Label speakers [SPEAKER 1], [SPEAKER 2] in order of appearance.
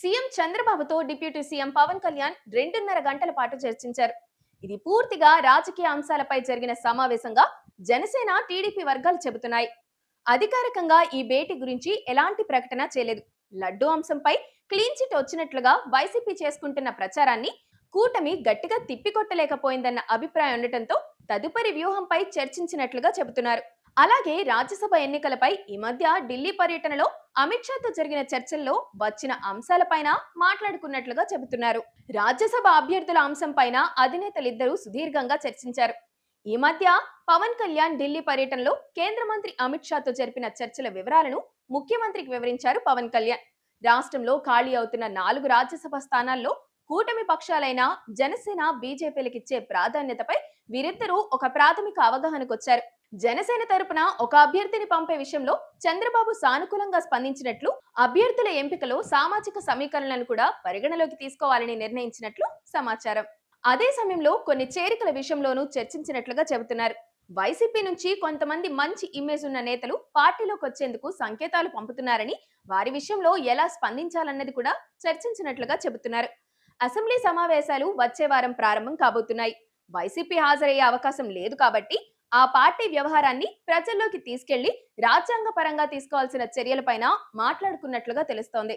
[SPEAKER 1] CM చంద్రబాబుతో deputy CM Pawan Kalyan 2:30 గంటల పాటు చర్చించారు. ఇది పూర్తిగా రాజకీయ అంశాలపై జరిగిన సమావేశంగా జనసేన టీడీపీ వర్గాలు చెబుతున్నాయి. అధికారికంగా ఈ భేటీ గురించి ఎలాంటి ప్రకటన చేయలేదు. లడ్డూ అంశంపై క్లీన్ చిట్ వచ్చినట్లుగా వైసీపీ చేసుకుంటున్న ప్రచారాన్ని కూటమి గట్టిగా తిప్పికొట్టలేకపోయిందన్న అభిప్రాయం ఉండటంతో తదుపరి వ్యూహంపై చర్చించినట్లుగా చెబుతున్నారు. అలాగే రాజ్యసభ ఎన్నికలపై ఈ మధ్య ఢిల్లీ పర్యటనలో అమిత్ షాతో జరిగిన చర్చల్లో వచ్చిన అంశాలపైన మాట్లాడుకున్నట్లుగా చెబుతున్నారు. రాజ్యసభ అభ్యర్థుల అంశం పైన అధినేతలిద్దరూ సుదీర్ఘంగా చర్చించారు. ఈ మధ్య పవన్ కళ్యాణ్ ఢిల్లీ పర్యటనలో కేంద్ర మంత్రి అమిత్ షాతో జరిపిన చర్చల వివరాలను ముఖ్యమంత్రికి వివరించారు పవన్ కళ్యాణ్. రాష్ట్రంలో ఖాళీ అవుతున్న 4 రాజ్యసభ స్థానాల్లో కూటమి పక్షాలైన జనసేన, బీజేపీలకిచ్చే ప్రాధాన్యతపై వీరిద్దరూ ఒక ప్రాథమిక అవగాహనకొచ్చారు. జనసేన తరపున ఒక అభ్యర్థిని పంపే విషయంలో చంద్రబాబు సానుకూలంగా స్పందించినట్లు, అభ్యర్థుల ఎంపికలో సామాజిక సమీకరణలను కూడా పరిగణలోకి తీసుకోవాలని నిర్ణయించినట్లు సమాచారం. అదే సమయంలో కొన్ని చేరికల విషయంలోనూ చర్చించినట్లుగా చెబుతున్నారు. వైసీపీ నుంచి కొంతమంది మంచి ఇమేజ్ ఉన్న నేతలు పార్టీలోకి వచ్చేందుకు సంకేతాలు పంపుతున్నారని, వారి విషయంలో ఎలా స్పందించాలన్నది కూడా చర్చించినట్లుగా చెబుతున్నారు. అసెంబ్లీ సమావేశాలు వచ్చే వారం ప్రారంభం కాబోతున్నాయి. వైసీపీ హాజరయ్యే అవకాశం లేదు కాబట్టి ఆ పార్టీ వ్యవహారాన్ని ప్రజల్లోకి తీసుకెళ్లి రాజ్యాంగ పరంగా తీసుకోవాల్సిన చర్యలపైన మాట్లాడుకున్నట్లుగా తెలుస్తోంది.